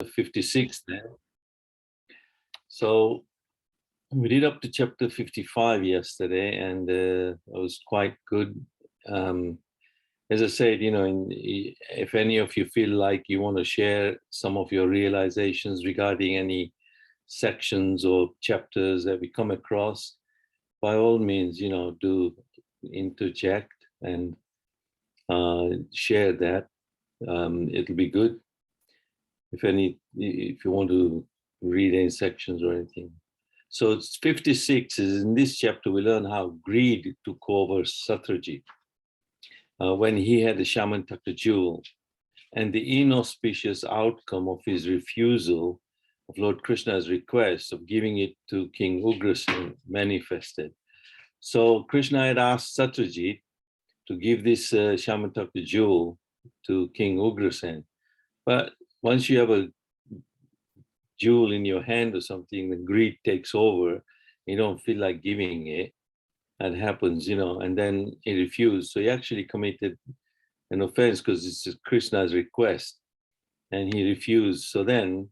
56 there. So we did up to chapter 55 yesterday, and it was quite good. As I said, if any of you feel like you want to share some of your realizations regarding any sections or chapters that we come across, by all means, do interject and share that. It'll be good. If you want to read any sections or anything. So it's 56 is in this chapter, we learn how greed took over Satyajit when he had the Shamantaka jewel, and the inauspicious outcome of his refusal of Lord Krishna's request of giving it to King Ugrasen manifested. So Krishna had asked Satyajit to give this Shamantaka jewel to King Ugrasen. But once you have a jewel in your hand or something, the greed takes over. You don't feel like giving it. That happens, and then he refused. So he actually committed an offense because it's Krishna's request, and he refused. So then,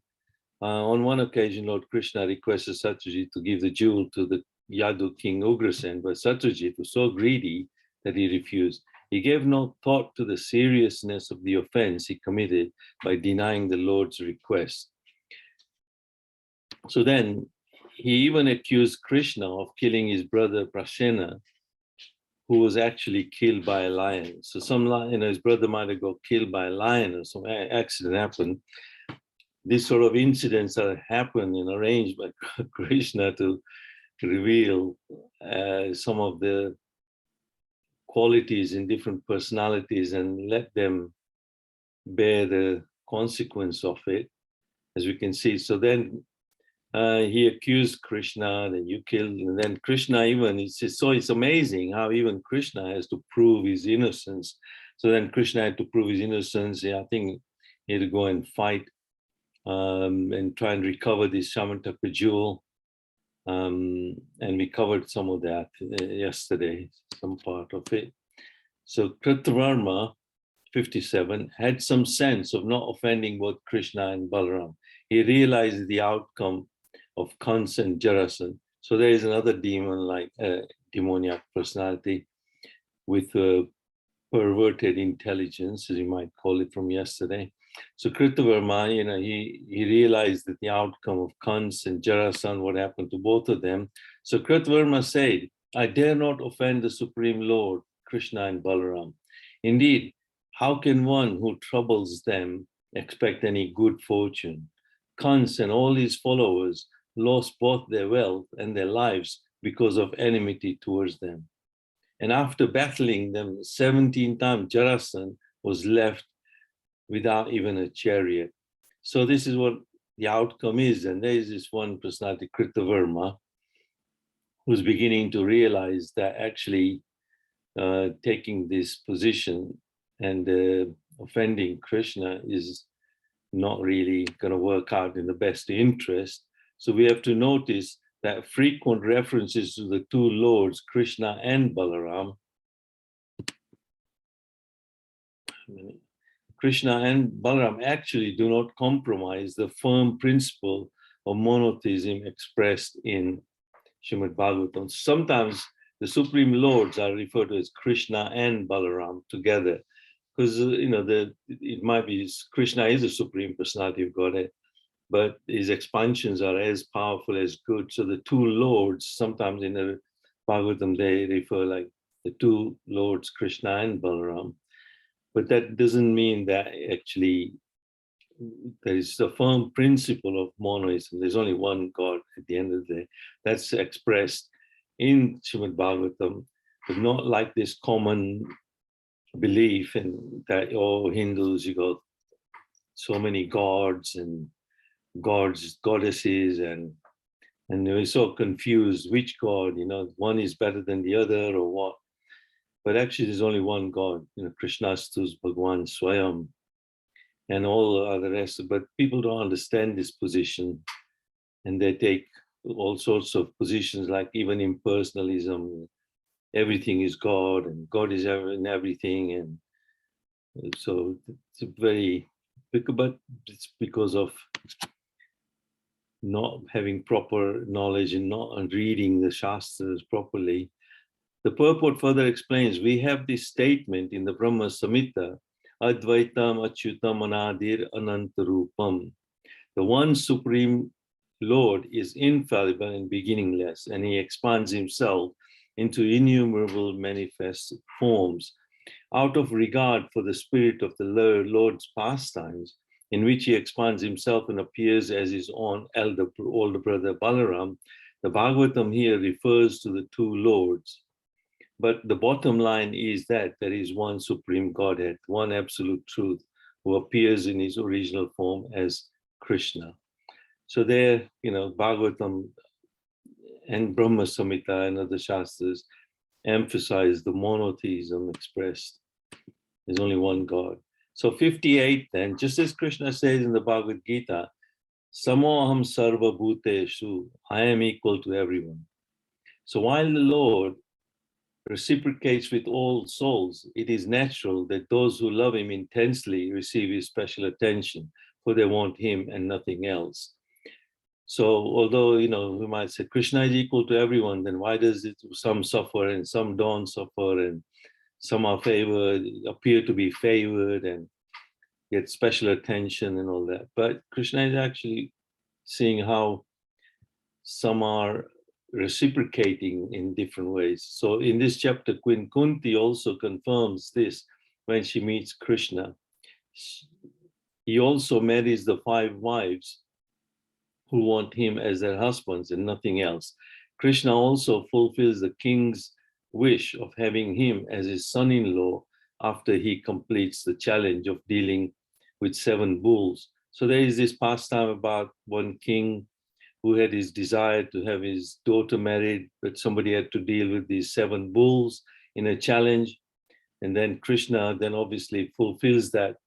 on one occasion, Lord Krishna requested Satyajit to give the jewel to the Yadu king Ugrasen, but Satyajit was so greedy that he refused. He gave no thought to the seriousness of the offense he committed by denying the Lord's request. So then he even accused Krishna of killing his brother Prasena, who was actually killed by a lion. So his brother might have got killed by a lion or some accident happened. These sort of incidents that happen and arranged by Krishna to reveal some of the qualities in different personalities and let them bear the consequence of it, as we can see. So then he accused Krishna that you killed, and then Krishna it's amazing how even Krishna has to prove his innocence. So then Krishna had to prove his innocence. I think he had to go and fight and try and recover this Shamantaka jewel. And we covered some of that yesterday, some part of it. So Kritavarma, 57, had some sense of not offending both Krishna and Balaram. He realized the outcome of Kansa and Jarasan. So there is another demon, like demoniac personality with perverted intelligence, as you might call it from yesterday. So Kritavarma, he realized that the outcome of Kansa and Jarasan, what happened to both of them. So Kritavarma said, I dare not offend the Supreme Lord, Krishna and Balaram. Indeed, how can one who troubles them expect any good fortune? Kansa and all his followers lost both their wealth and their lives because of enmity towards them. And after battling them 17 times, Jarasan was left without even a chariot. So this is what the outcome is. And there is this one personality, Kritavarma, who's beginning to realize that actually taking this position and offending Krishna is not really going to work out in the best interest. So we have to notice that frequent references to the two lords, Krishna and Balaram, Krishna and Balaram actually do not compromise the firm principle of monotheism expressed in Srimad Bhagavatam. Sometimes the Supreme Lords are referred to as Krishna and Balaram together, because it might be Krishna is a supreme personality of Godhead, but his expansions are as powerful as good. So the two lords, sometimes in the Bhagavatam, they refer like the two lords, Krishna and Balaram. But that doesn't mean that actually there is a firm principle of monoism. There's only one God at the end of the day. That's expressed in Srimad Bhagavatam, but not like this common belief in that, Hindus, you got so many gods and goddesses, and we're so confused which God, one is better than the other or what. But actually there's only one God, Krishnastus Bhagwan Swayam and all the other rest. But people don't understand this position, and they take all sorts of positions, like even impersonalism, everything is God and God is in everything. And so it's a very, but it's because of not having proper knowledge and not reading the Shastras properly. The purport further explains, we have this statement in the Brahma Samhita, Advaitam Achyutam Anadir Anantarupam. The one supreme Lord is infallible and beginningless, and he expands himself into innumerable manifest forms. Out of regard for the spirit of the Lord's pastimes, in which he expands himself and appears as his own older brother Balaram, the Bhagavatam here refers to the two Lords. But the bottom line is that there is one supreme Godhead, one absolute truth, who appears in his original form as Krishna. So there, Bhagavatam and Brahma Samhita and other Shastras emphasize the monotheism expressed. There's only one God. So 58 then, just as Krishna says in the Bhagavad Gita, Samoham sarva bhuteshu, I am equal to everyone. So while the Lord reciprocates with all souls, it is natural that those who love him intensely receive his special attention, for they want him and nothing else. So although, we might say Krishna is equal to everyone, then why does some suffer and some don't suffer, and some are favored, appear to be favored and get special attention and all that? But Krishna is actually seeing how some are reciprocating in different ways. So in this chapter, Queen Kunti also confirms this when she meets Krishna. He also marries the 5 wives who want him as their husbands and nothing else. Krishna also fulfills the king's wish of having him as his son-in-law after he completes the challenge of dealing with 7 bulls. So there is this pastime about one king who had his desire to have his daughter married, but somebody had to deal with these 7 bulls in a challenge. And then Krishna then obviously fulfills that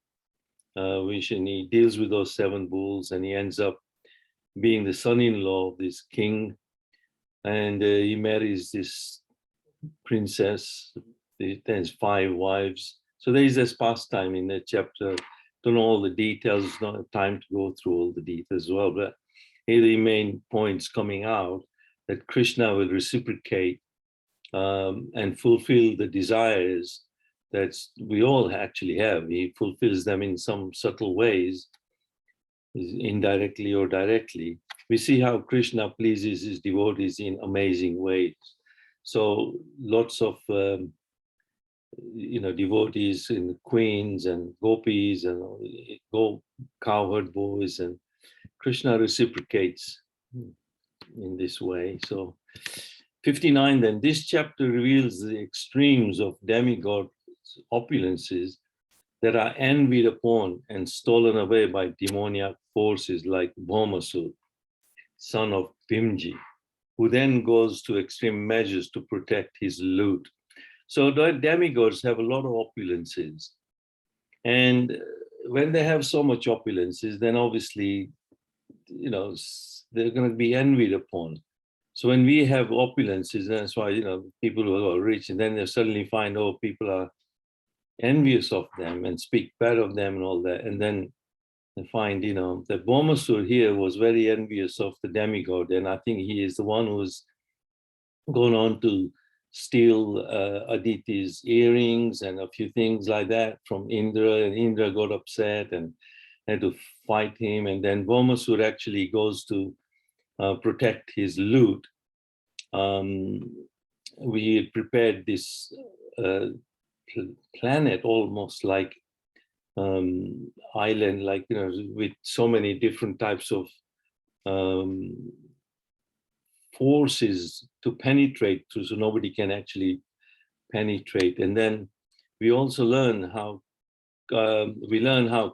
wish, and he deals with those 7 bulls, and he ends up being the son-in-law of this king. And he marries this princess. He has 5 wives. So there is this pastime in that chapter. Don't know all the details, it's not time to go through all the details as well, but here the main points coming out that Krishna will reciprocate and fulfill the desires that we all actually have. He fulfills them in some subtle ways, indirectly or directly. We see how Krishna pleases his devotees in amazing ways. So lots of devotees and queens and gopis and cowherd boys, and Krishna reciprocates in this way. So 59 then, this chapter reveals the extremes of demigod opulences that are envied upon and stolen away by demoniac forces like Bhaumasur, son of Bhimji, who then goes to extreme measures to protect his loot. So the demigods have a lot of opulences. And when they have so much opulences, then obviously, they're going to be envied upon. So when we have opulences, that's why, people who are rich, and then they suddenly find, people are envious of them and speak bad of them and all that. And then they find, that Bhaumasur here was very envious of the demigod. And I think he is the one who's gone on to steal Aditi's earrings and a few things like that from Indra. And Indra got upset and had to fight him. And then Bhaumasur actually goes to protect his loot. We had prepared this planet almost like island, like, with so many different types of forces to penetrate through, so nobody can actually penetrate. And then we also learn how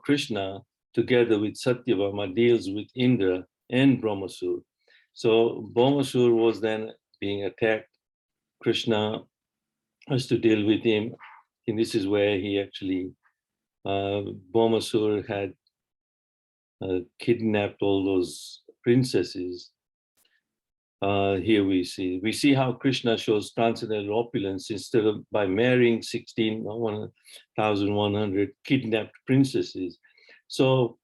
Krishna, together with Satyabhama, deals with Indra and Bhaumasur. So Bhaumasur was then being attacked. Krishna has to deal with him. And this is where he actually, Bhaumasur had kidnapped all those princesses. Here we see how Krishna shows transcendental opulence instead of by marrying 1,100 kidnapped princesses. So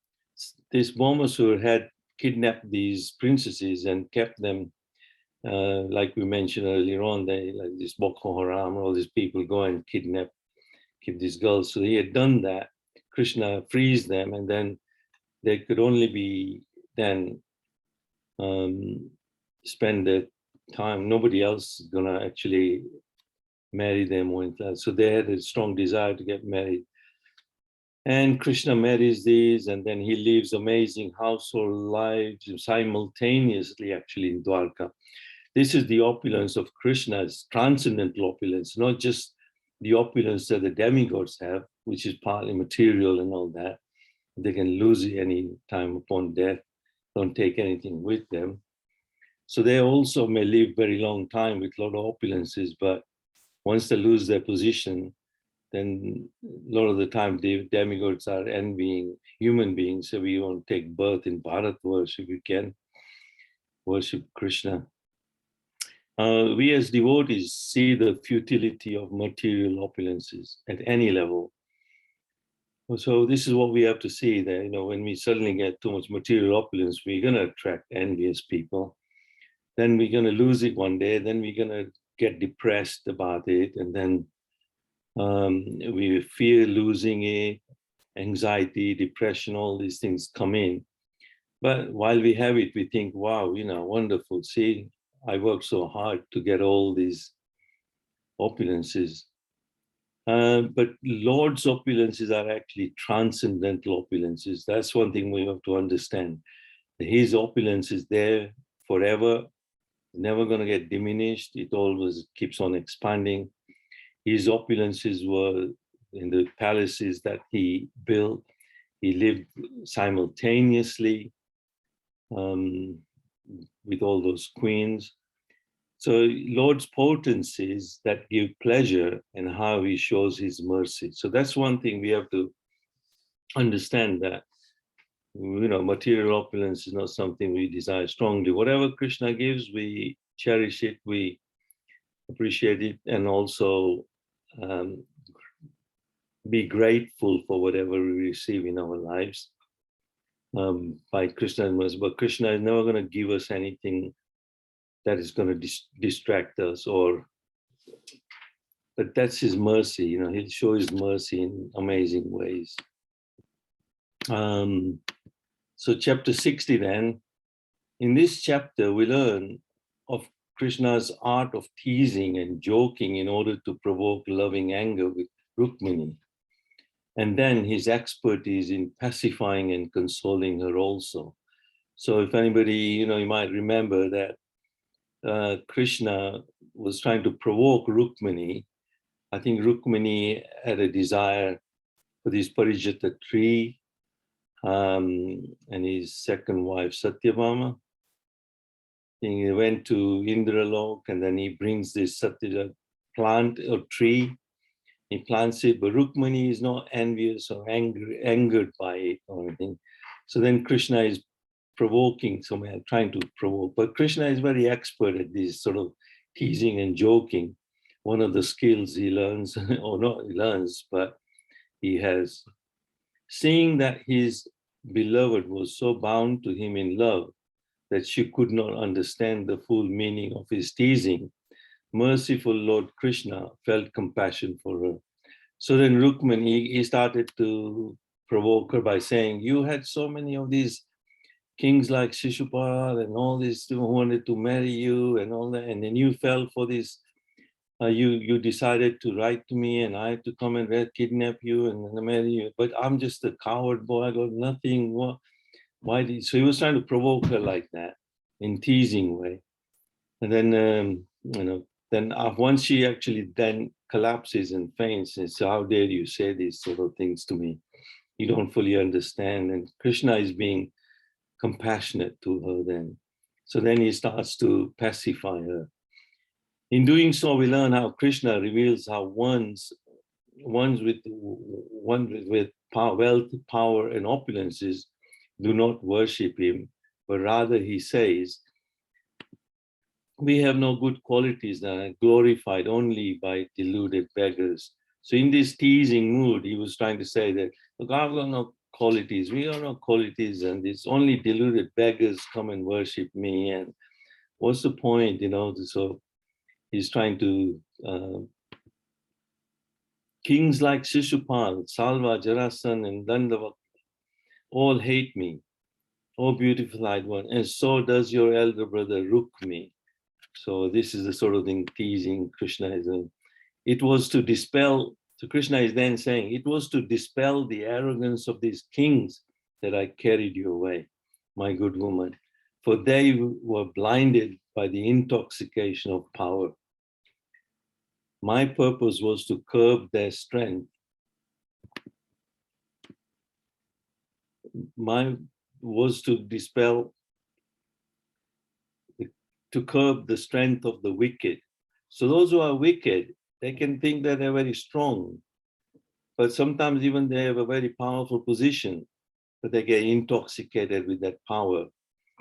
this Bhaumasura had kidnapped these princesses and kept them, like we mentioned earlier on, they like this Boko Haram, all these people go and keep these girls. So he had done that. Krishna frees them, and then they could only be then spend their time. Nobody else is gonna actually marry them or anything. So they had a strong desire to get married. And Krishna marries these, and then he lives amazing household lives simultaneously, actually, in Dwarka. This is the opulence of Krishna's transcendental opulence, not just the opulence that the demigods have, which is partly material and all that. They can lose it any time upon death, don't take anything with them. So they also may live very long time with a lot of opulences, but once they lose their position, then a lot of the time the demigods are envying human beings. So we want to take birth in Bharatvarsh if we can worship Krishna. We as devotees see the futility of material opulences at any level. So this is what we have to see, that when we suddenly get too much material opulence, we're going to attract envious people. Then we're going to lose it one day. Then we're going to get depressed about it, and then we fear losing it, anxiety, depression, all these things come in. But while we have it, we think, wow, wonderful. See, I worked so hard to get all these opulences. But Lord's opulences are actually transcendental opulences. That's one thing we have to understand. His opulence is there forever, never going to get diminished. It always keeps on expanding. His opulences were in the palaces that he built. He lived simultaneously with all those queens. So Lord's potencies that give pleasure and how he shows his mercy. So that's one thing we have to understand, that material opulence is not something we desire strongly. Whatever Krishna gives, we cherish it, we appreciate it, and also be grateful for whatever we receive in our lives by Krishna's mercy. But Krishna is never going to give us anything that is going to distract us, but that's his mercy. He'll show his mercy in amazing ways. So chapter 60 then, in this chapter we learn of Krishna's art of teasing and joking in order to provoke loving anger with Rukmini, and then his expertise in pacifying and consoling her also. So if anybody, you might remember that Krishna was trying to provoke Rukmini. I think Rukmini had a desire for this Parijata tree, and his second wife, Satyabhama. He went to Indralok, and then he brings this Satyajat plant or tree. He plants it, but Rukmini is not envious or angered by it or anything. So then Krishna is provoking, trying to provoke. But Krishna is very expert at this sort of teasing and joking. One of the skills he learns, or not he learns, but he has. Seeing that his beloved was so bound to him in love that she could not understand the full meaning of his teasing, merciful Lord Krishna felt compassion for her. So then Rukmini, he started to provoke her by saying, you had so many of these kings like Shishupal and all these who wanted to marry you and all that, and then you fell for this. You decided to write to me, and I had to come and kidnap you and marry you. But I'm just a coward boy. I got nothing. Why did? So he was trying to provoke her like that, in teasing way. And then then once she actually then collapses and faints, and says, "How dare you say these sort of things to me? You don't fully understand." And Krishna is being compassionate to her then. So then he starts to pacify her. In doing so, we learn how Krishna reveals how ones with power, wealth, power, and opulences do not worship him, but rather he says, we have no good qualities that are glorified only by deluded beggars. So in this teasing mood, he was trying to say that, look, I've got no qualities. We are not qualities, and it's only deluded beggars come and worship me. And what's the point, So he's trying to, kings like Shishupal, Salva, Jarasan, and Dandava all hate me, oh beautiful eyed one, and so does your elder brother Rukmi. So this is the sort of thing teasing Krishna. It was to dispel, so Krishna is then saying, it was to dispel the arrogance of these kings that I carried you away, my good woman, for they were blinded by the intoxication of power. My purpose was to curb their strength. Was to dispel, to curb the strength of the wicked. So those who are wicked, they can think that they're very strong, but sometimes even they have a very powerful position, but they get intoxicated with that power.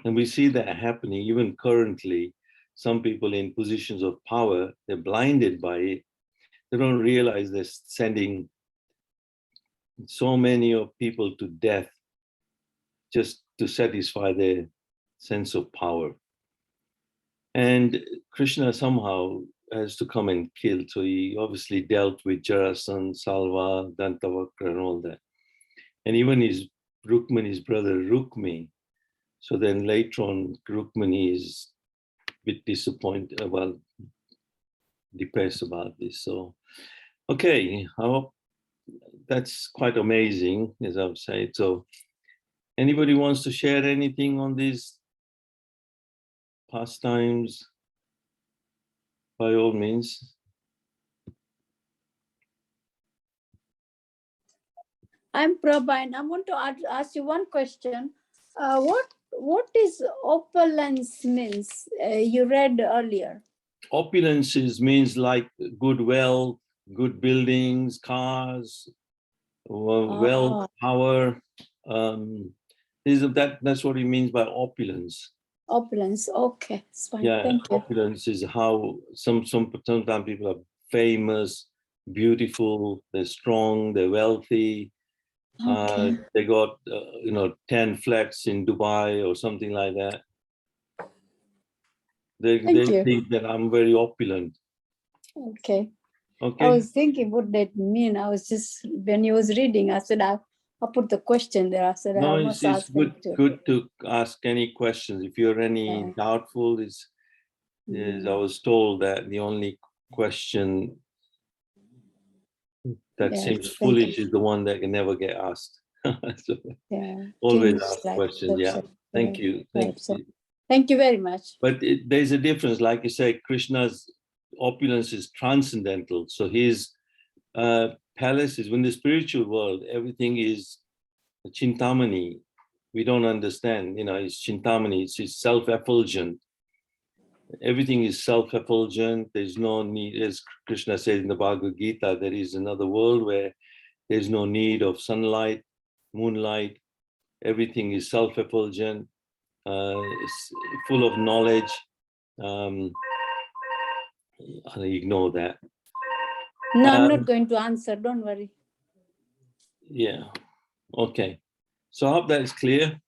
And we see that happening even currently. Some people in positions of power, they're blinded by it. They don't realize they're sending so many of people to death just to satisfy their sense of power. And Krishna somehow has to come and kill. So he obviously dealt with Jarasan, Salva, Dantavakra, and all that. And even his Rukmani's brother Rukmi. So then later on, Rukmani is a bit disappointed, depressed about this. So, okay, I hope that's quite amazing, as I've said. So, anybody wants to share anything on these pastimes? By all means. I'm Prabha, and I want to ask you one question. What is opulence means? You read earlier. Opulences means like good wealth, good buildings, cars, wealth, power. That's what he means by opulence. Opulence, okay, it's fine. Yeah, thank you. opulence is how sometimes people are famous, beautiful, they're strong, they're wealthy. Okay. They got 10 flats in Dubai or something like that. They think that I'm very opulent. Okay. Okay. I was thinking what that mean. I was just, when you was reading, I said I'll put the question there. I said no, I must it's ask good to ask any questions. If you're any doubtful, is I was told that the only question that seems foolish is the one that can never get asked. So always ask questions. Yeah. Thank you. Thank you very much. But there's a difference. Like you say, Krishna's opulence is transcendental. So his palace is, in the spiritual world, everything is Chintamani. We don't understand, it's Chintamani, it's self-effulgent. Everything is self-effulgent. There's no need, as Krishna said in the Bhagavad Gita, there is another world where there's no need of sunlight, moonlight. Everything is self-effulgent, full of knowledge. I'll ignore that. No, I'm not going to answer. Don't worry. Yeah. Okay. So I hope that is clear.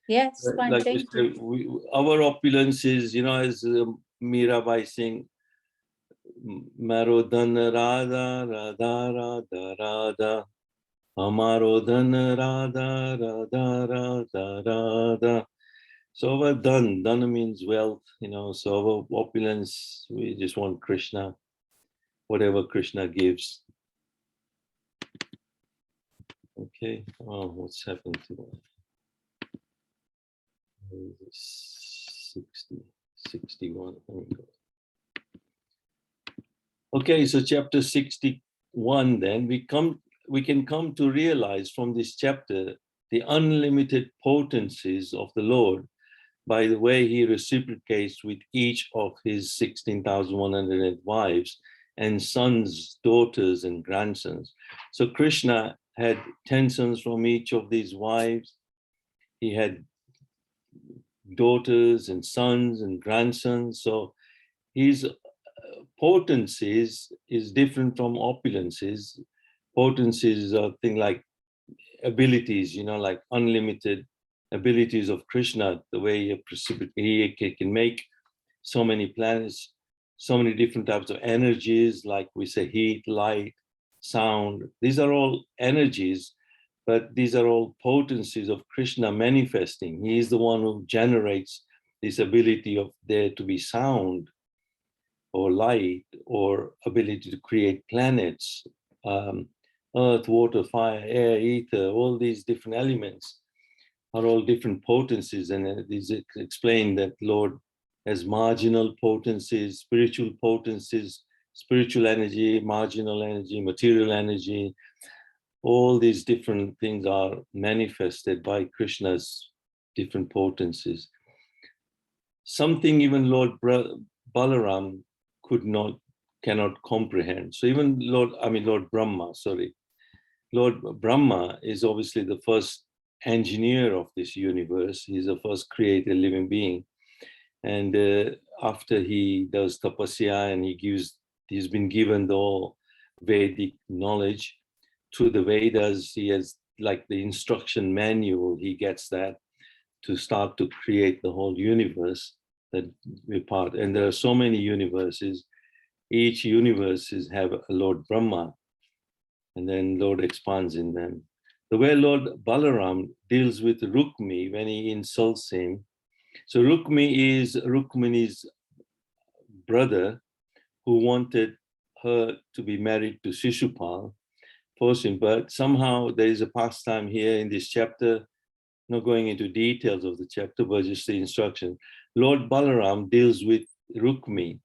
Yes, fine. Like thank you. Our opulence is, as Mirabai sing, Maro dhan radha, radha, radha, radha. Amaro dhan radha, radha, radha, radha. So our dhan means wealth, so our opulence, we just want Krishna, whatever Krishna gives. Okay. Oh, what's happened to that? 61. Okay, so chapter 61, then we can come to realize from this chapter the unlimited potencies of the Lord by the way he reciprocates with each of his 16,108 wives and sons, daughters, and grandsons. So Krishna had 10 sons from each of these wives. He had daughters and sons and grandsons. So his potencies is different from opulences. Potencies are things like abilities, like unlimited abilities of Krishna, the way he can make so many planets, so many different types of energies, like we say heat, light, sound. These are all energies, but these are all potencies of Krishna manifesting. He is the one who generates this ability of there to be sound or light or ability to create planets, earth, water, fire, air, ether, all these different elements are all different potencies. And these explain that Lord has marginal potencies, spiritual energy, marginal energy, material energy. All these different things are manifested by Krishna's different potencies. Something even Lord Balaram cannot comprehend. So even Lord Brahma, Lord Brahma is obviously the first engineer of this universe. He's the first created living being. And after he does tapasya and he's been given the Vedic knowledge through the Vedas, he has like the instruction manual, he gets that to start to create the whole universe that we're part. And there are so many universes. Each universe have a Lord Brahma, and then Lord expands in them. The way Lord Balaram deals with Rukmi when he insults him. So Rukmi is Rukmini's brother who wanted her to be married to Shishupal, forced him, but somehow there is a pastime here in this chapter, not going into details of the chapter, but just the instruction. Lord Balaram deals with Rukmi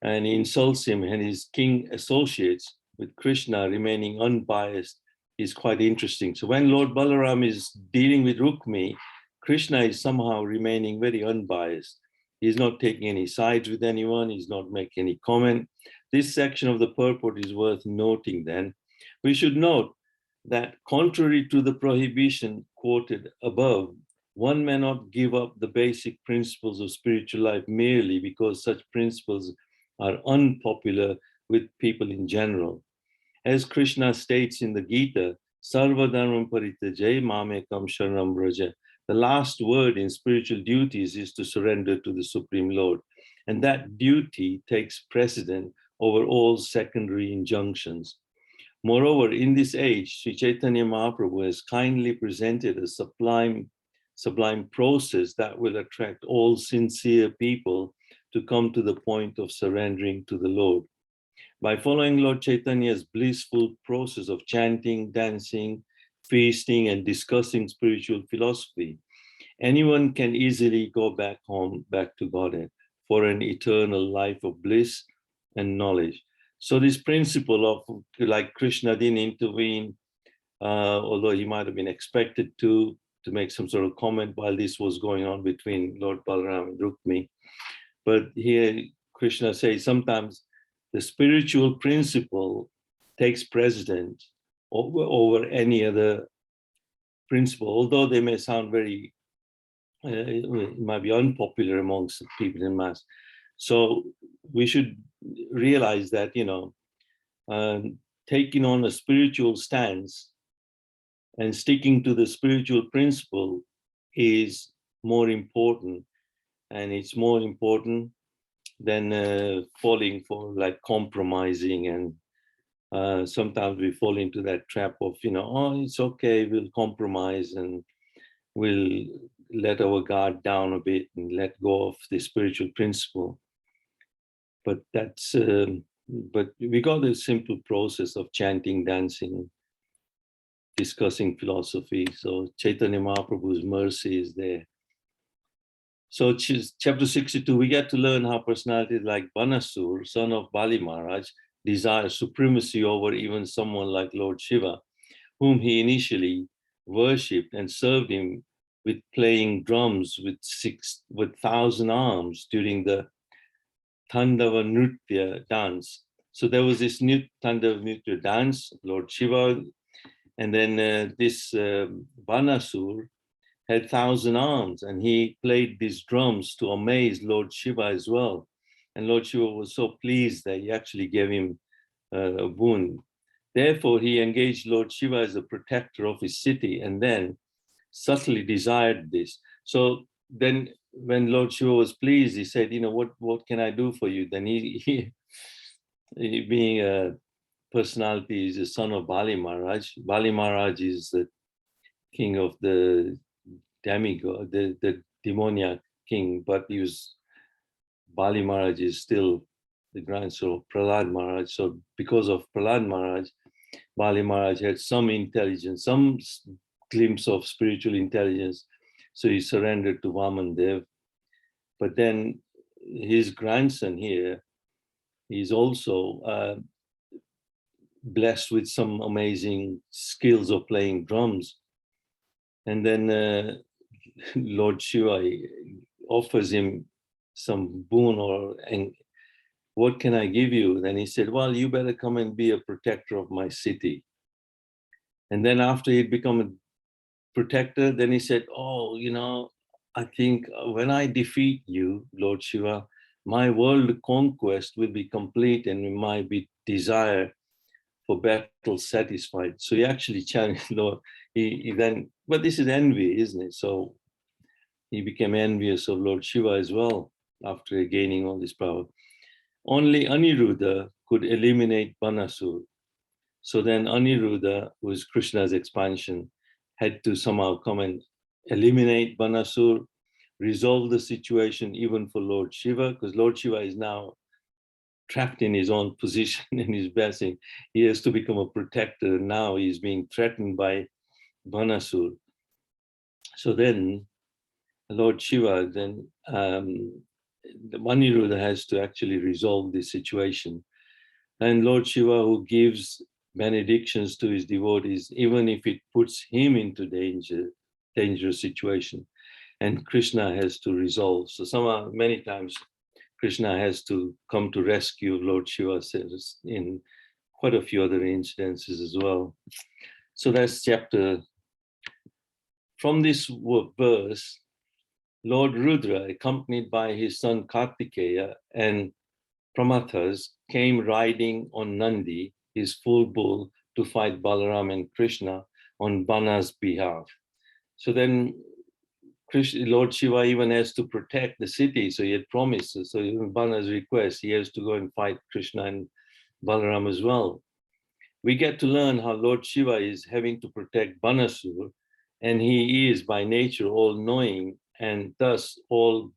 and he insults him, and his king associates with Krishna remaining unbiased is quite interesting. So when Lord Balaram is dealing with Rukmi, Krishna is somehow remaining very unbiased. He's not taking any sides with anyone. He's not making any comment. This section of the purport is worth noting then. We should note that contrary to the prohibition quoted above, one may not give up the basic principles of spiritual life merely because such principles are unpopular with people in general. As Krishna states in the Gita, Sarva dharmam parityaja mamekam sharanam vraja. The last word in spiritual duties is to surrender to the Supreme Lord. And that duty takes precedent over all secondary injunctions. Moreover, in this age, Sri Chaitanya Mahaprabhu has kindly presented a sublime process that will attract all sincere people to come to the point of surrendering to the Lord. By following Lord Chaitanya's blissful process of chanting, dancing, feasting, and discussing spiritual philosophy, anyone can easily go back home, back to Godhead, for an eternal life of bliss and knowledge. So this principle of, like, Krishna didn't intervene, although he might have been expected to make some sort of comment while this was going on between Lord Balaram and Rukmi. But here Krishna says sometimes the spiritual principle takes precedence over any other principle, although they may sound very, it might be unpopular amongst people in mass. So we should realize that, taking on a spiritual stance and sticking to the spiritual principle is more important, and it's more important than falling for like compromising. And sometimes we fall into that trap of, oh, it's okay, we'll compromise and we'll let our guard down a bit and let go of the spiritual principle. But but we got a simple process of chanting, dancing, discussing philosophy. So Chaitanya Mahaprabhu's mercy is there. So chapter 62, we get to learn how personalities like Banasur, son of Bali Maharaj, desire supremacy over even someone like Lord Shiva, whom he initially worshipped and served him with playing drums with 1,000 arms during the Tandava Nritya dance. So there was this Tandava Nritya dance, Lord Shiva, and then this Banasur had 1,000 arms, and he played these drums to amaze Lord Shiva as well. And Lord Shiva was so pleased that he actually gave him a boon. Therefore, he engaged Lord Shiva as the protector of his city and then subtly desired this. So then when Lord Shiva was pleased, he said, what can I do for you? Then he being a personality, is the son of Bali Maharaj. Bali Maharaj is the king of the demigod, the demoniac king, but Bali Maharaj is still the grandson of Prahlad Maharaj. So because of Prahlad Maharaj, Bali Maharaj had some intelligence, some glimpse of spiritual intelligence. So he surrendered to Vaman Dev. But then his grandson here is also blessed with some amazing skills of playing drums. And then Lord Shiva offers him some boon and what can I give you? Then he said, well, you better come and be a protector of my city. And then after he'd become a protector, then he said, oh, I think when I defeat you, Lord Shiva, my world conquest will be complete and my desire for battle satisfied. So he actually challenged Lord. But this is envy, isn't it? So he became envious of Lord Shiva as well after gaining all this power. Only Aniruddha could eliminate Banasur. So then Aniruddha, who is Krishna's expansion, had to somehow come and eliminate Banasur, resolve the situation even for Lord Shiva, because Lord Shiva is now trapped in his own position and his blessing. He has to become a protector. Now he's being threatened by Banasur. So then Lord Shiva, then the Aniruddha has to actually resolve this situation. And Lord Shiva, who gives benedictions to his devotees, even if it puts him into dangerous situation. And Krishna has to resolve. So many times, Krishna has to come to rescue Lord Shiva in quite a few other incidences as well. So that's chapter. From this verse, Lord Rudra, accompanied by his son Kartikeya and Pramathas, came riding on Nandi, his full bull, to fight Balaram and Krishna on Bana's behalf. So then Lord Shiva even has to protect the city. So he had promised. So even Bana's request, he has to go and fight Krishna and Balaram as well. We get to learn how Lord Shiva is having to protect Banasur, and he is by nature all-knowing and thus all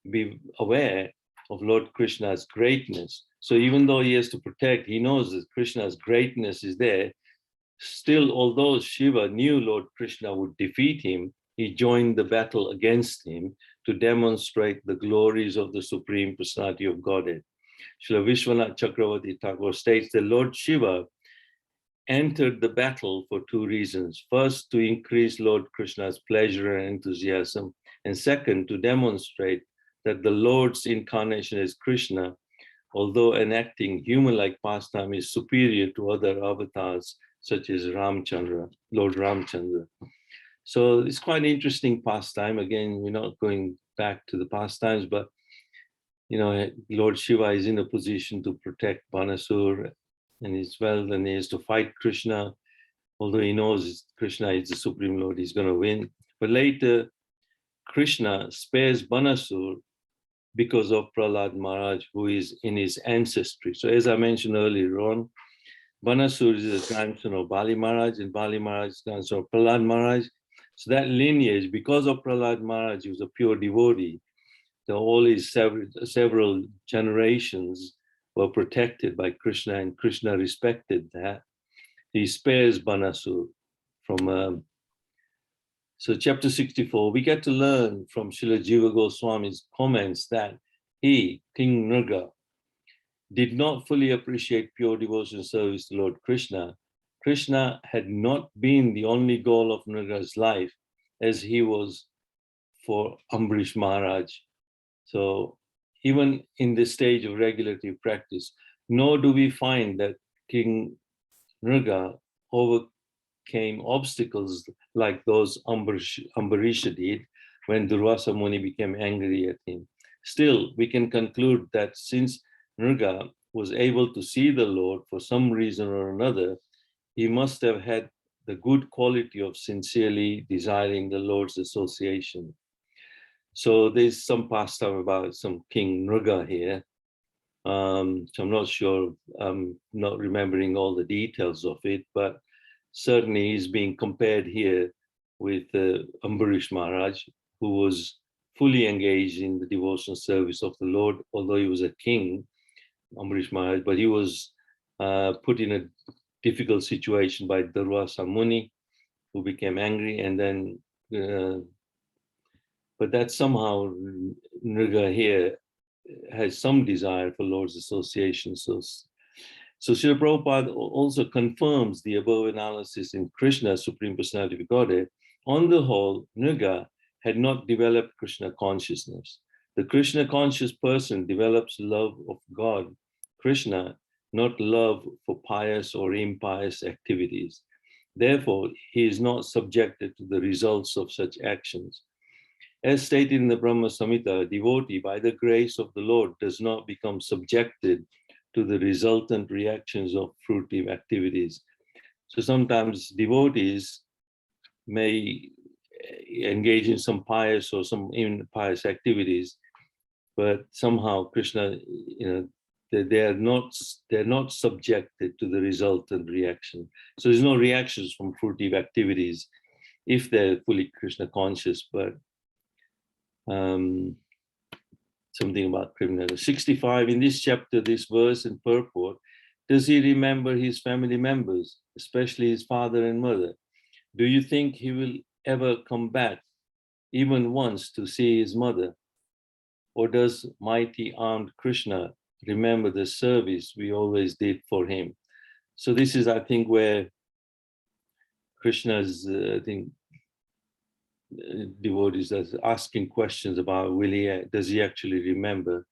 be aware of Lord Krishna's greatness. So even though he has to protect, he knows that Krishna's greatness is there. Still, although Shiva knew Lord Krishna would defeat him, he joined the battle against him to demonstrate the glories of the Supreme Personality of Godhead. Srila Vishwanath Chakravarti Thakur states that Lord Shiva entered the battle for two reasons. First, to increase Lord Krishna's pleasure and enthusiasm, and second, to demonstrate that the Lord's incarnation as Krishna, although enacting human-like pastime, is superior to other avatars such as Ramchandra, Lord Ramchandra. So it's quite an interesting pastime. Again, we're not going back to the pastimes, but Lord Shiva is in a position to protect Banasur, and then he has to fight Krishna. Although he knows Krishna is the Supreme Lord, he's going to win. But later, Krishna spares Banasur because of Prahlad Maharaj, who is in his ancestry. So as I mentioned earlier on, Banasur is the grandson of Bali Maharaj, and Bali Maharaj is the grandson of Prahlad Maharaj. So that lineage, because of Prahlad Maharaj, he was a pure devotee. So all his several generations were protected by Krishna, and Krishna respected that. He spares Banasur from. So chapter 64, we get to learn from Srila Jiva Goswami's comments that he, King Nrga, did not fully appreciate pure devotion service to Lord Krishna. Krishna had not been the only goal of Nrga's life, as he was for Ambarish Maharaj. So even in this stage of regulative practice, nor do we find that King Nrga overcame obstacles like those Ambarisha did when Durvasa Muni became angry at him. Still, we can conclude that since Nrga was able to see the Lord for some reason or another, he must have had the good quality of sincerely desiring the Lord's association. So there's some pastime about some King Nriga here. So I'm not sure, I'm not remembering all the details of it, but certainly he's being compared here with Ambarish Maharaj, who was fully engaged in the devotional service of the Lord, although he was a king, Ambarish Maharaj, but he was put in a difficult situation by Durvasa Muni, who became angry, and then, but that somehow Nriga here has some desire for Lord's association. So Srila Prabhupada also confirms the above analysis in Krishna's Supreme Personality of Godhead. On the whole, Nriga had not developed Krishna consciousness. The Krishna conscious person develops love of God, Krishna, not love for pious or impious activities. Therefore, he is not subjected to the results of such actions. As stated in the Brahma Samhita, a devotee, by the grace of the Lord, does not become subjected to the resultant reactions of fruitive activities. So sometimes devotees may engage in some pious or some impious activities, but somehow Krishna, they're not subjected to the resultant reaction. So there's no reactions from fruitive activities if they're fully Krishna conscious, but something about criminal. 65, in this chapter, this verse and purport, does he remember his family members, especially his father and mother? Do you think he will ever come back even once to see his mother? Or does mighty armed Krishna remember the service we always did for him? So this is, I think, where Krishna's, devotees are asking questions about, does he actually remember?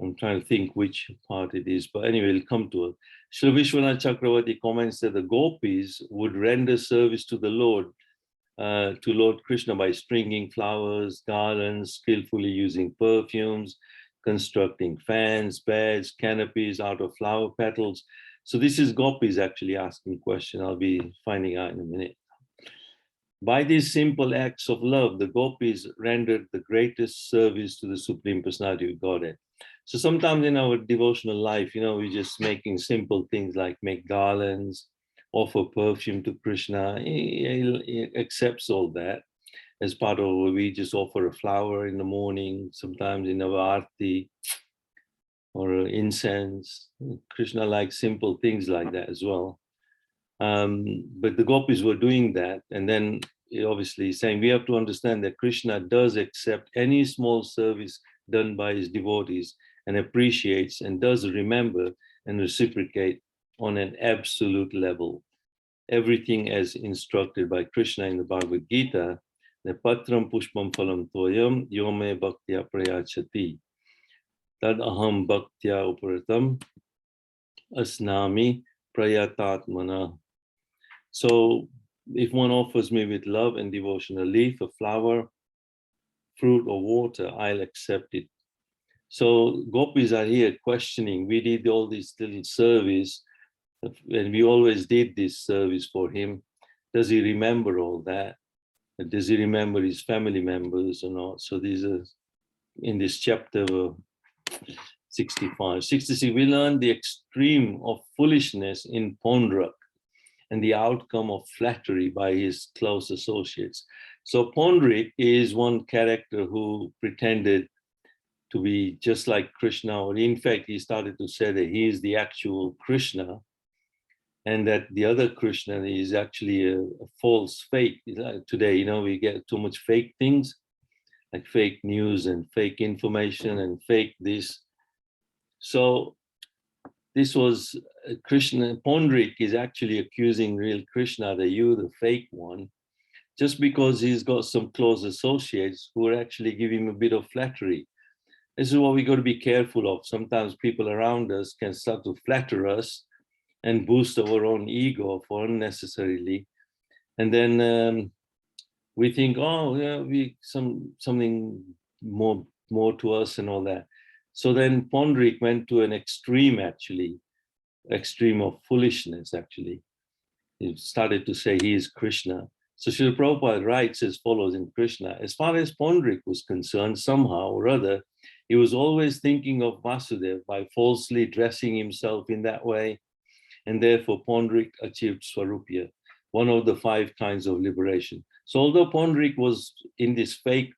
I'm trying to think which part it is, but anyway, it'll come to it. Srila Vishwanath Chakravarti comments that the gopis would render service to the Lord, to Lord Krishna by stringing flowers, garlands, skillfully using perfumes, constructing fans, beds, canopies out of flower petals. So this is gopis actually asking a question. I'll be finding out in a minute. By these simple acts of love, the gopis rendered the greatest service to the Supreme Personality of Godhead. So sometimes in our devotional life, we're just making simple things like make garlands, offer perfume to Krishna. He accepts all that as part of what we just offer a flower in the morning, sometimes in our arti or incense. Krishna likes simple things like that as well. But the gopis were doing that, and then obviously saying we have to understand that Krishna does accept any small service done by his devotees and appreciates and does remember and reciprocate on an absolute level. Everything as instructed by Krishna in the Bhagavad Gita, the patram pushpam phalam toyam yome bhaktya prayachati tad aham bhaktya uparatam asnami prayatatmana. So if one offers me with love and devotion a leaf, a flower, fruit, or water, I'll accept it. So gopis are here questioning. We did all this little service, and we always did this service for him. Does he remember all that? Does he remember his family members or not? So these are in this chapter 65. 66, we learn the extreme of foolishness in Pondrak and the outcome of flattery by his close associates. So Pondrik is one character who pretended to be just like Krishna, or in fact, he started to say that he is the actual Krishna, and that the other Krishna is actually a false fake. Today, we get too much fake things, like fake news and fake information and fake this. So this was Krishna. Pondrik is actually accusing real Krishna, that you, the fake one, just because he's got some close associates who are actually giving him a bit of flattery. This is what we got to be careful of. Sometimes people around us can start to flatter us and boost our own ego for unnecessarily. And then we think, oh, yeah, something more to us and all that. So then Pondrik went to an extreme of foolishness, actually. he started to say he is Krishna. So Srila Prabhupada writes as follows in Krishna: as far as Pondrik was concerned, somehow or other, he was always thinking of Vasudeva by falsely dressing himself in that way, and therefore Pondrik achieved Swarupya, one of the 5 kinds of liberation. So although Pondrik was in this fake,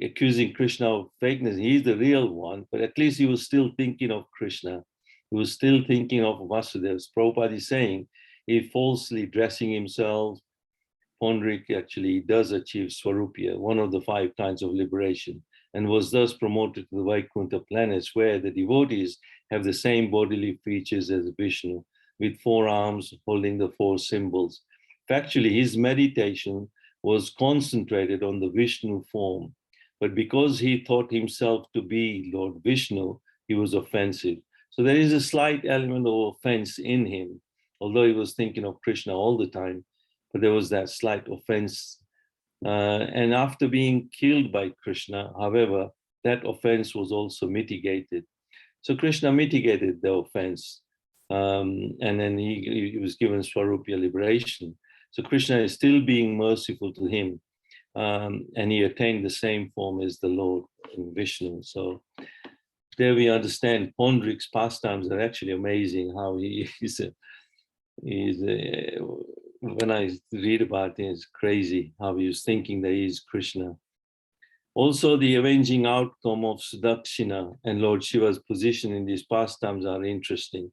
accusing Krishna of fakeness, he's the real one, but at least he was still thinking of Krishna. He was still thinking of Vasudeva. Prabhupada is saying, he falsely dressing himself, Pondrik actually does achieve Swarupya, one of the 5 kinds of liberation, and was thus promoted to the Vaikuntha planets, where the devotees have the same bodily features as Vishnu, with 4 arms holding the 4 symbols. Factually, his meditation was concentrated on the Vishnu form, but because he thought himself to be Lord Vishnu, he was offensive. So there is a slight element of offense in him, although he was thinking of Krishna all the time, but there was that slight offense. And after being killed by Krishna, however, that offense was also mitigated. So Krishna mitigated the offense, and then he was given Swarupya liberation. So Krishna is still being merciful to him, and he attained the same form as the Lord in Vishnu. So there we understand Pondrik's pastimes are actually amazing. How he is when I read about it, it's crazy how he was thinking that he is Krishna. Also, the avenging outcome of Sudakshina and Lord Shiva's position in these pastimes are interesting.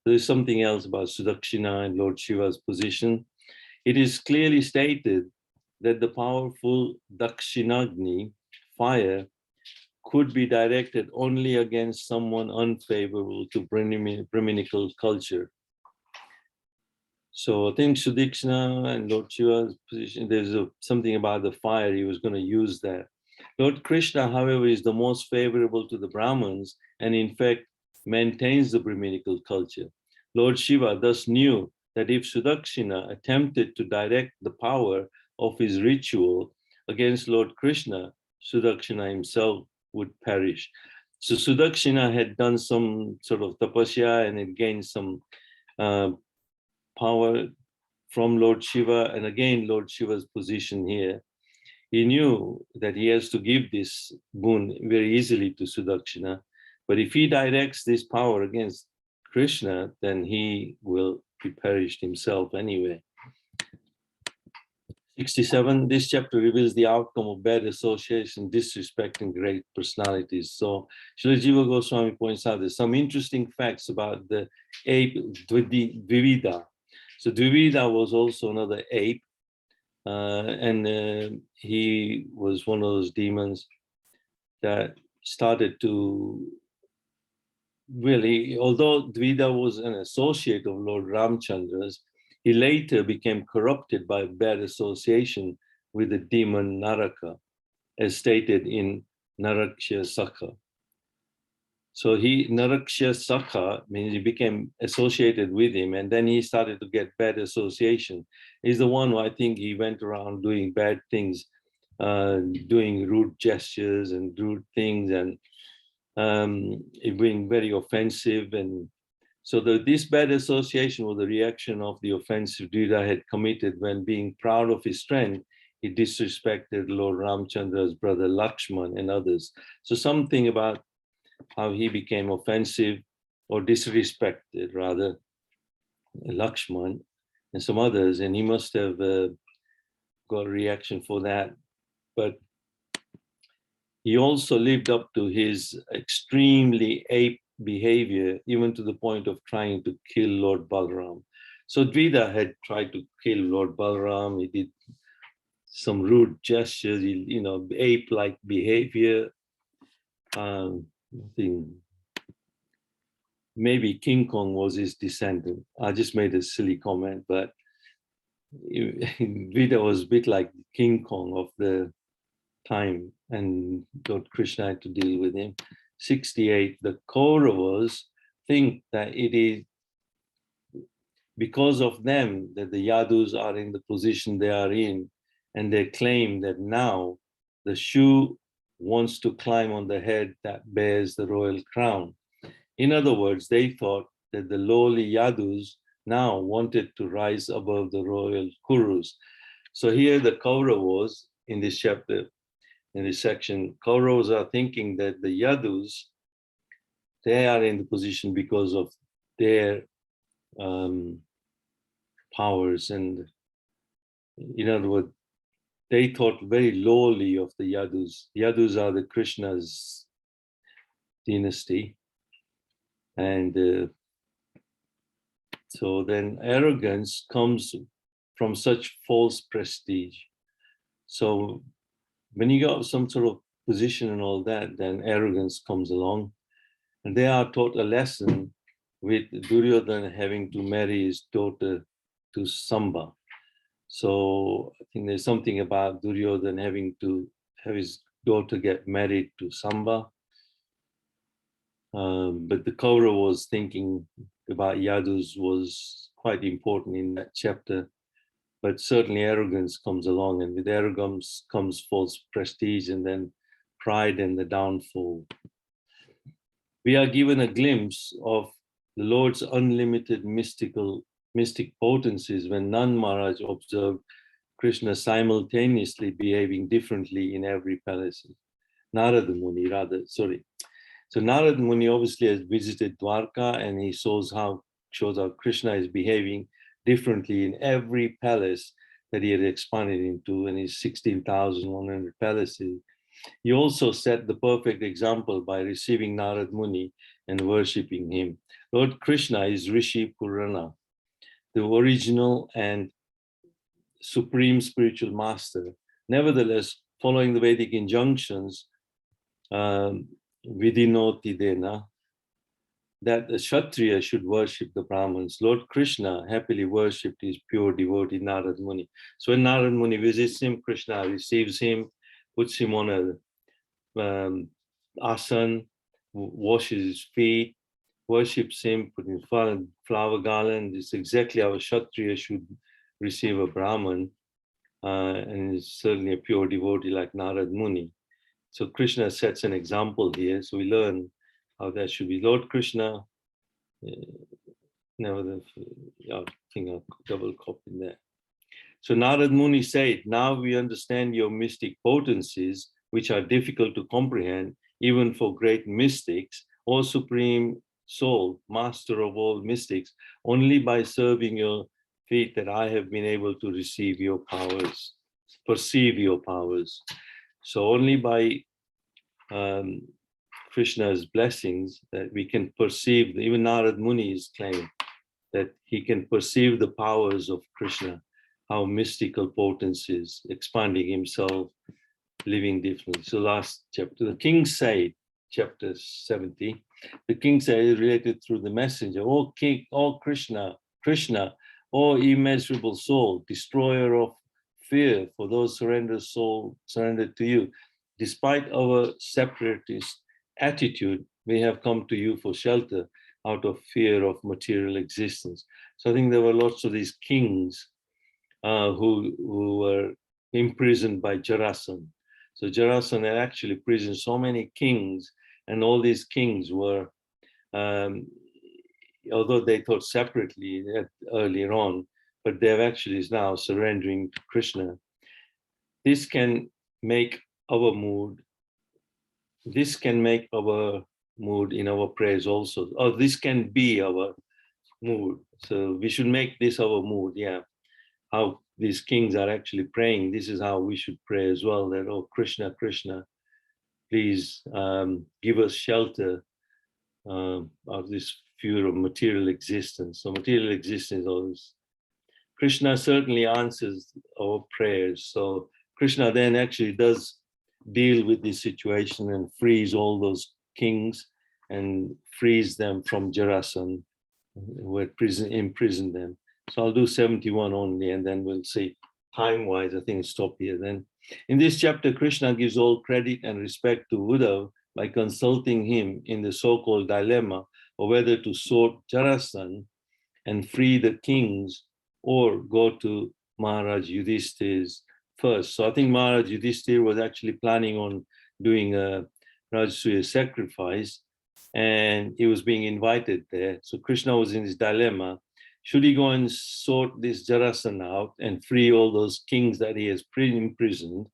There's something else about Sudakshina and Lord Shiva's position. It is clearly stated that the powerful Dakshinagni, fire, could be directed only against someone unfavorable to Brahminical culture. So I think Sudakshina and Lord Shiva's position, there's something about the fire, he was going to use that. Lord Krishna, however, is the most favorable to the Brahmins and in fact maintains the Brahminical culture. Lord Shiva thus knew that if Sudakshina attempted to direct the power of his ritual against Lord Krishna, Sudakshina himself would perish. So Sudakshina had done some sort of tapasya and it gained some power from Lord Shiva, and again Lord Shiva's position here. He knew that he has to give this boon very easily to Sudakshina, but if he directs this power against Krishna, then he will be perished himself anyway. 67, this chapter reveals the outcome of bad association, disrespecting great personalities. So Srila Jiva Goswami points out there's some interesting facts about the ape Dvivida. So Dvivida was also another ape, and he was one of those demons that started to really, although Dvida was an associate of Lord Ramchandra's, he later became corrupted by bad association with the demon Naraka, as stated in Naraksha Sakha. So Naraksha Sakha means he became associated with him, and then he started to get bad association. He's the one who I think he went around doing bad things, doing rude gestures and rude things, and being very offensive. And so this bad association was the reaction of the offense Dvida had committed when, being proud of his strength, he disrespected Lord Ramchandra's brother Lakshman and others. So something about how he became offensive or disrespected, rather, Lakshman and some others, and he must have got a reaction for that. But he also lived up to his extremely ape behavior, even to the point of trying to kill Lord Balaram. So Dvida had tried to kill Lord Balaram. He did some rude gestures, ape-like behavior. I think maybe King Kong was his descendant. I just made a silly comment, but Dvida was a bit like King Kong of the time, and Lord Krishna had to deal with him. 68, the Kauravas think that it is because of them that the Yadus are in the position they are in, and they claim that now the shoe wants to climb on the head that bears the royal crown. In other words, they thought that the lowly Yadus now wanted to rise above the royal Kurus. So here the Kauravas in this chapter, in this section, Kauravas are thinking that the Yadus, they are in the position because of their powers, and in other words, they thought very lowly of the Yadus. Yadus are the Krishna's dynasty, and so then arrogance comes from such false prestige. So when you got some sort of position and all that, then arrogance comes along, and they are taught a lesson with Duryodhana having to marry his daughter to Samba. So I think there's something about Duryodhana having to have his daughter get married to Samba. But the Kaura was thinking about Yadus was quite important in that chapter. But certainly arrogance comes along, and with arrogance comes false prestige, and then pride and the downfall. We are given a glimpse of the Lord's unlimited mystic potencies when Nand Maharaj observed Krishna simultaneously behaving differently in every palace. Narada Muni, rather, sorry. So Narada Muni obviously has visited Dwarka, and he shows how Krishna is behaving differently in every palace that he had expanded into, in his 16,100 palaces. He also set the perfect example by receiving Narad Muni and worshipping him. Lord Krishna is Rishi Purana, the original and supreme spiritual master. Nevertheless, following the Vedic injunctions, Vidinoti Dena, that the Kshatriya should worship the Brahmins, Lord Krishna happily worshipped his pure devotee Narad Muni. So when Narad Muni visits him, Krishna receives him, puts him on a asan, washes his feet, worships him, put in flower garland. It's exactly how a Kshatriya should receive a Brahman, and is certainly a pure devotee like Narad Muni. So Krishna sets an example here. So we learn how that should be. Lord Krishna, I think I'll double copy that. So Narad Muni said, now we understand your mystic potencies, which are difficult to comprehend, even for great mystics, O Supreme Soul, Master of all mystics, only by serving your feet that I have been able to receive your powers, perceive your powers. So only by Krishna's blessings that we can perceive, even Narad Muni's claim that he can perceive the powers of Krishna, how mystical potencies, expanding himself, living differently. So last chapter, the king said, chapter 70, the king said is related through the messenger, O king, O Krishna, Krishna, O immeasurable soul, destroyer of fear for those surrendered to you. Despite our separatist attitude, we have come to you for shelter out of fear of material existence. So I think there were lots of these kings who were imprisoned by Jarasan. So Jarasan had actually imprisoned so many kings, and all these kings were, although they thought separately earlier on, but they're actually now surrendering to Krishna. This can make our mood. This can make our mood in our prayers also. Or this can be our mood. So we should make this our mood, yeah. How these kings are actually praying, this is how we should pray as well, that, oh, Krishna, Krishna, please give us shelter of this fear of material existence. So material existence always, Krishna certainly answers our prayers. So Krishna then actually does deal with this situation and frees all those kings and frees them from Jarasan, who had imprisoned them. So I'll do 71 only, and then we'll see. Time-wise, I think I'll stop here then. In this chapter, Krishna gives all credit and respect to Uddhava by consulting him in the so-called dilemma of whether to sort Jarasan and free the kings or go to Maharaj Yudhishthir's first. So I think Maharaj Yudhishthir was actually planning on doing a Rajasuya sacrifice, and he was being invited there. So Krishna was in this dilemma. should he go and sort this Jarasandha out and free all those kings that he has imprisoned?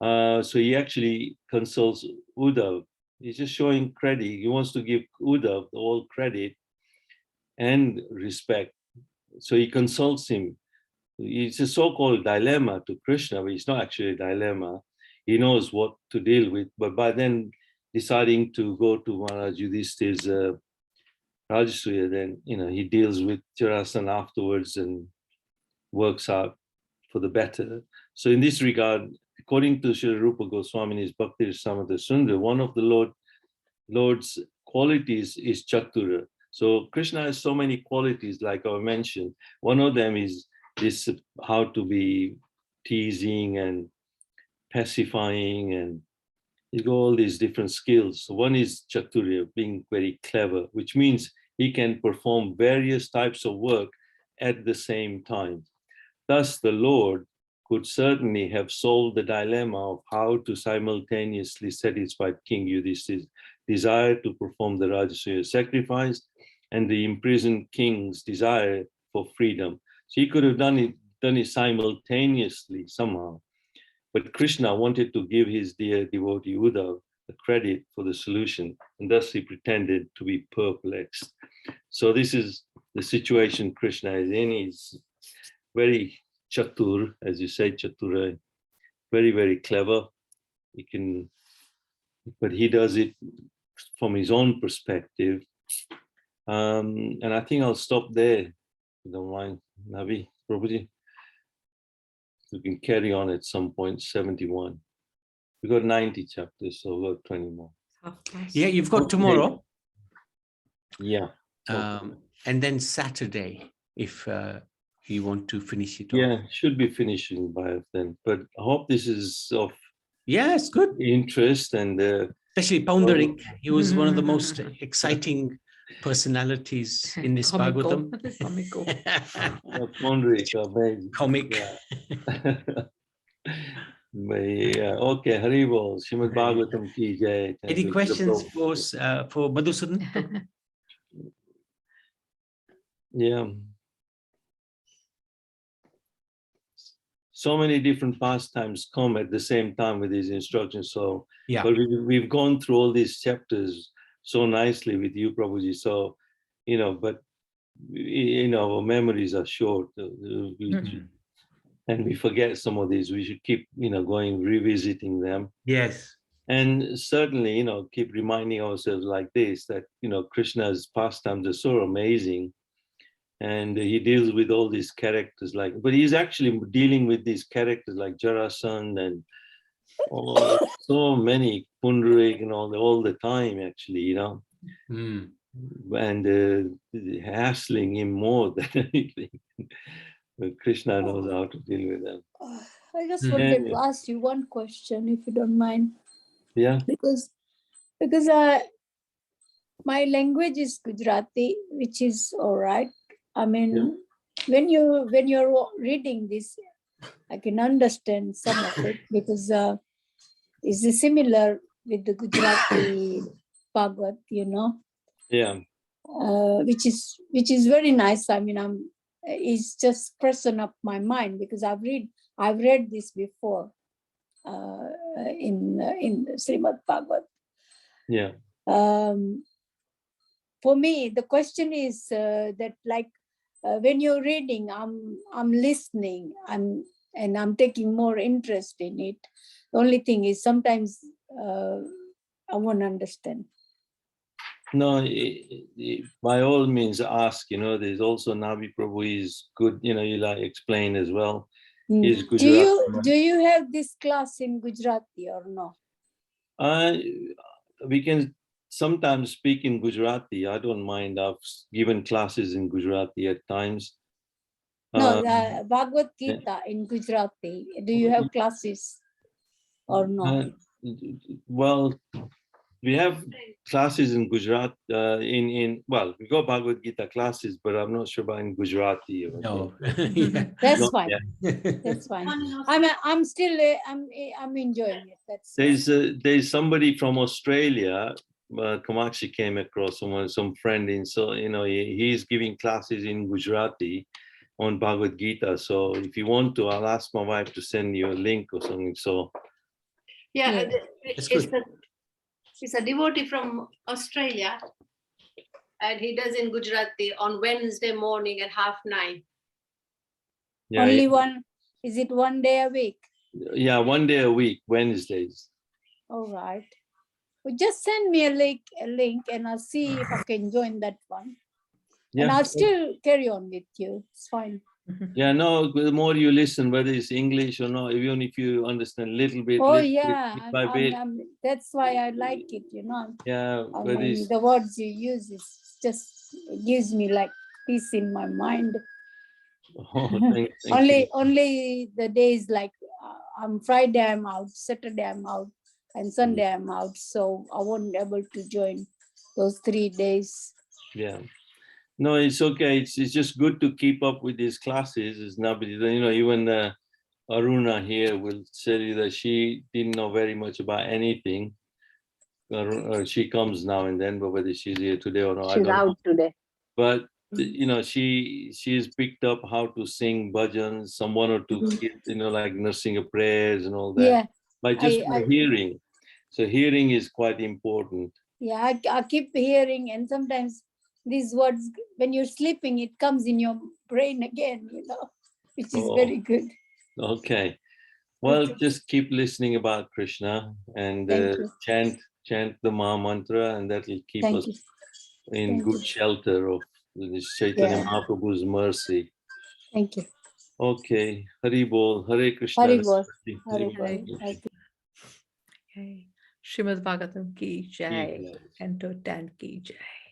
So he actually consults Uddhav. He's just showing credit. He wants to give Uddhav all credit and respect. So he consults him. It's a so-called dilemma to Krishna, but it's not actually a dilemma. He knows what to deal with, but by then deciding to go to Maharaj Yudhishthir's Rajasuya, then he deals with Jarasandha afterwards and works out for the better. So in this regard, according to Srila Rupa Goswami's Bhakti Rasamrita Sundara, one of the Lord's qualities is Chatura. So Krishna has so many qualities, like I mentioned. One of them is this, how to be teasing and pacifying, and you got all these different skills. So one is Chaturya, being very clever, which means he can perform various types of work at the same time. Thus, the Lord could certainly have solved the dilemma of how to simultaneously satisfy King Yudhishthir's desire to perform the Rajasuya sacrifice and the imprisoned king's desire for freedom. So he could have done it simultaneously somehow. But Krishna wanted to give his dear devotee Uddhav the credit for the solution, and thus he pretended to be perplexed. So this is the situation Krishna is in. He's very chatur, as you say, chatura, very, very clever. But he does it from his own perspective. And I think I'll stop there, if you don't mind, Navi, Prabhuji. We can carry on at some point, 71. We've got 90 chapters, so we've got 20 more. Yeah, you've got tomorrow. Yeah. And then Saturday, if you want to finish it off. Yeah, should be finishing by then. But I hope this is of good interest, and especially Poundarik. He was one of the most exciting personalities in this Bhagavatam. Poundarik, amazing. Comic. Yeah. Okay, Haribol, Srimad Bhagavatam ki jai. Any questions for Madhusudan? Yeah. So many different pastimes come at the same time with these instructions. So, yeah. But we've gone through all these chapters so nicely with you, Prabhuji. So, but our memories are short, and we forget some of these. We should keep, going, revisiting them. Yes. And certainly, keep reminding ourselves like this, that, Krishna's pastimes are so amazing. And he deals with all these characters, but he's actually dealing with these characters like Jarasandha and so many, Pundarik and all the time, actually, and hassling him more than anything. But Krishna knows how to deal with them. I just wanted to ask you one question, if you don't mind. Yeah. Because my language is Gujarati, which is all right. I mean, when you're reading this, I can understand some of it, because it's similar with the Gujarati Bhagavat, Yeah. Which is very nice. I mean, it's just pressing up my mind, because I've read this before in Srimad Bhagavat. Yeah. For me, the question is that, when you're reading, I'm listening, and I'm taking more interest in it. The only thing is sometimes I won't understand. No, by all means ask. There's also Navi Prabhu is good. You'll explain as well. He's Gujarati. Do you have this class in Gujarati or no? We can sometimes speak in Gujarati. I don't mind. I've given classes in Gujarati at times. No, the Bhagavad Gita in Gujarati. Do you have classes or no? Well, we have classes in Gujarat. We got Bhagavad Gita classes, but I'm not sure about in Gujarati. No, that's fine. That's fine. I'm still I'm enjoying it. That's there's somebody from Australia Kamakshi came across some friend in, so he's giving classes in Gujarati on Bhagavad Gita. So if you want to, I'll ask my wife to send you a link or something. So Yeah, That's good. it's a devotee from Australia, and he does in Gujarati on Wednesday morning at 9:30. yeah, Only one, is it one day a week? yeah, one day a week, Wednesdays. All right. Well, just send me a link and I'll see if I can join that one. And Yeah, I'll still carry on with you. It's fine. yeah. No, the more you listen, whether it's English or not, even if you understand a little bit, Oh, little bit, yeah. bit by bit, That's why I like it, yeah. I Whether mean, it's the words you use it gives me like peace in my mind. thank you. Only the days like on Friday I'm out, Saturday I'm out, and Sunday I'm out. So I won't be able to join those 3 days. Yeah. No, it's okay. It's just good to keep up with these classes. It's not, even Aruna here will tell you that she didn't know very much about anything. She comes now and then, but whether she's here today or not, I She's don't know. out today. But she's picked up how to sing bhajans, some one or two kids, like nursing prayers and all that, Yeah, by just by hearing. So hearing is quite important. yeah. I keep hearing, and sometimes these words, when you're sleeping, it comes in your brain again, which is very good. Okay. Well, Okay. just keep listening about Krishna and Thank you. chant the Maha Mantra, and that will keep Thank us you. in Thank good you. shelter of this Chaitanya Yeah. Mahaprabhu's mercy. Thank you. Okay. Hari Bol. Hare Krishna. Hari Bol. Hari Hari Bol. Bol. Okay. Srimad Bhagavatam ki jai. Jai. Canto 10 ki jai.